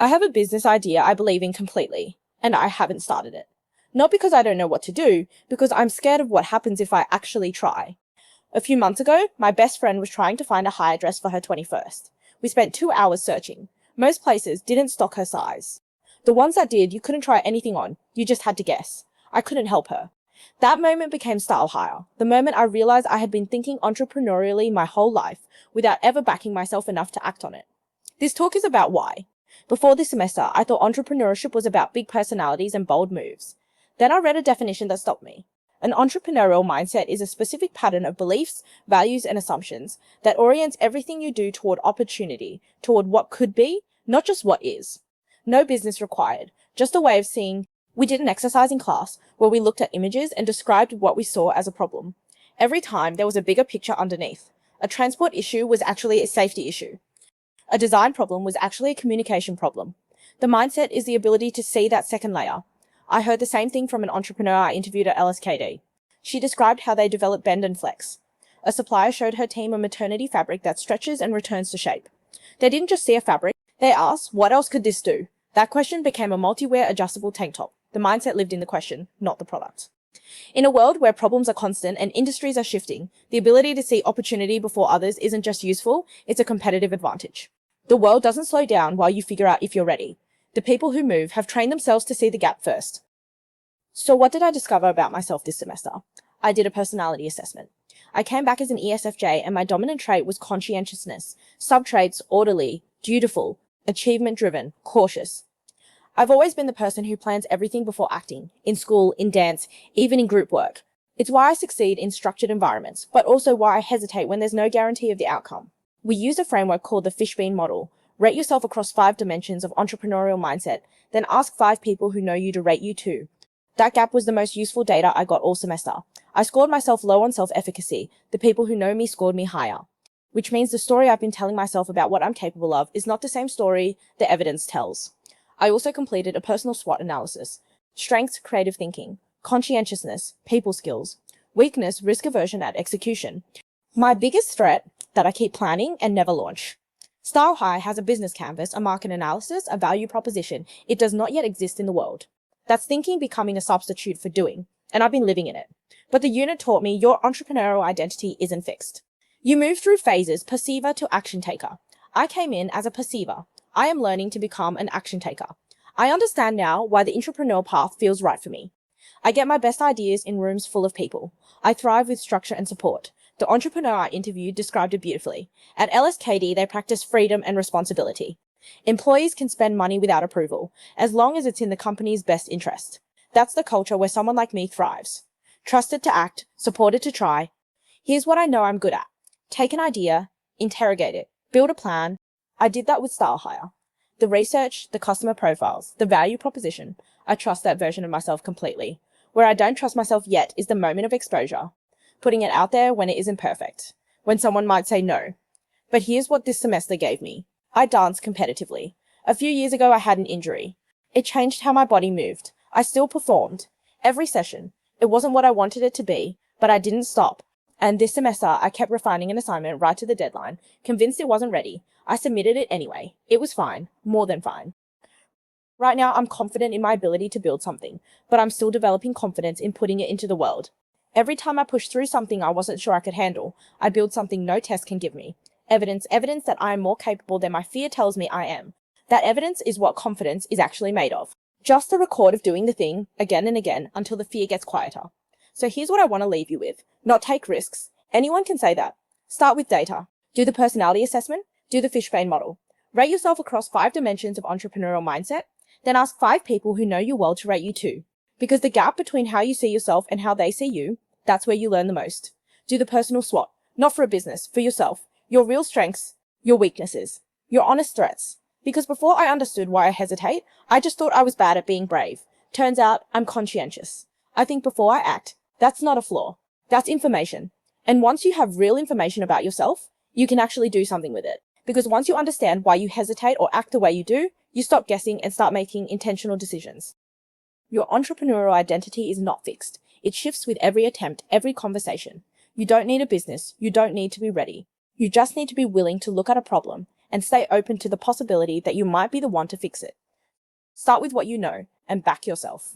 I have a business idea I believe in completely, and I haven't started it. Not because I don't know what to do, because I'm scared of what happens if I actually try. A few months ago, my best friend was trying to find a hire dress for her 21st. We spent 2 hours searching. Most places didn't stock her size. The ones that did, you couldn't try anything on, you just had to guess. I couldn't help her. That moment became Style Hire, the moment I realized I had been thinking entrepreneurially my whole life without ever backing myself enough to act on it. This talk is about why. Before this semester, I thought entrepreneurship was about big personalities and bold moves. Then I read a definition that stopped me. An entrepreneurial mindset is a specific pattern of beliefs, values, and assumptions that orients everything you do toward opportunity, toward what could be, not just what is. No business required, just a way of seeing. We did an exercise in class where we looked at images and described what we saw as a problem. Every time there was a bigger picture underneath. A transport issue was actually a safety issue. A design problem was actually a communication problem. The mindset is the ability to see that second layer. I heard the same thing from an entrepreneur I interviewed at LSKD. She described how they develop bend and flex. A supplier showed her team a maternity fabric that stretches and returns to shape. They didn't just see a fabric, they asked, what else could this do? That question became a multi-wear adjustable tank top. The mindset lived in the question, not the product. In a world where problems are constant and industries are shifting, the ability to see opportunity before others isn't just useful, it's a competitive advantage. The world doesn't slow down while you figure out if you're ready. The people who move have trained themselves to see the gap first. So what did I discover about myself this semester? I did a personality assessment. I came back as an ESFJ and my dominant trait was conscientiousness, subtraits orderly, dutiful, achievement-driven, cautious. I've always been the person who plans everything before acting, in school, in dance, even in group work. It's why I succeed in structured environments, but also why I hesitate when there's no guarantee of the outcome. We use a framework called the fishbean model. Rate yourself across 5 dimensions of entrepreneurial mindset, then ask 5 people who know you to rate you too. That gap was the most useful data I got all semester. I scored myself low on self-efficacy. The people who know me scored me higher. Which means the story I've been telling myself about what I'm capable of is not the same story the evidence tells. I also completed a personal SWOT analysis. Strengths, creative thinking. Conscientiousness, people skills. Weakness, risk aversion at execution. My biggest threat, that I keep planning and never launch. Style High has a business canvas, a market analysis, a value proposition. It does not yet exist in the world. That's thinking becoming a substitute for doing, and I've been living in it. But the unit taught me your entrepreneurial identity isn't fixed. You move through phases, perceiver to action taker. I came in as a perceiver. I am learning to become an action taker. I understand now why the entrepreneur path feels right for me. I get my best ideas in rooms full of people. I thrive with structure and support. The entrepreneur I interviewed described it beautifully. At LSKD, they practice freedom and responsibility. Employees can spend money without approval, as long as it's in the company's best interest. That's the culture where someone like me thrives. Trusted to act, supported to try. Here's what I know I'm good at. Take an idea, interrogate it, build a plan. I did that with Style Hire. The research, the customer profiles, the value proposition. I trust that version of myself completely. Where I don't trust myself yet is the moment of exposure. Putting it out there when it isn't perfect. When someone might say no. But here's what this semester gave me. I dance competitively. A few years ago I had an injury. It changed how my body moved. I still performed. Every session. It wasn't what I wanted it to be, but I didn't stop. And this semester I kept refining an assignment right to the deadline, convinced it wasn't ready. I submitted it anyway. It was fine. More than fine. Right now I'm confident in my ability to build something, but I'm still developing confidence in putting it into the world. Every time I push through something I wasn't sure I could handle, I build something no test can give me. Evidence that I am more capable than my fear tells me I am. That evidence is what confidence is actually made of. Just a record of doing the thing again and again until the fear gets quieter. So here's what I want to leave you with. Not take risks. Anyone can say that. Start with data. Do the personality assessment. Do the fishbone model. Rate yourself across 5 dimensions of entrepreneurial mindset. Then ask 5 people who know you well to rate you too. Because the gap between how you see yourself and how they see you, that's where you learn the most. Do the personal SWOT. Not for a business, for yourself. Your real strengths, your weaknesses, your honest threats. Because before I understood why I hesitate, I just thought I was bad at being brave. Turns out I'm conscientious. I think before I act. That's not a flaw. That's information. And once you have real information about yourself, you can actually do something with it. Because once you understand why you hesitate or act the way you do, you stop guessing and start making intentional decisions. Your entrepreneurial identity is not fixed. It shifts with every attempt, every conversation. You don't need a business. You don't need to be ready. You just need to be willing to look at a problem and stay open to the possibility that you might be the one to fix it. Start with what you know and back yourself.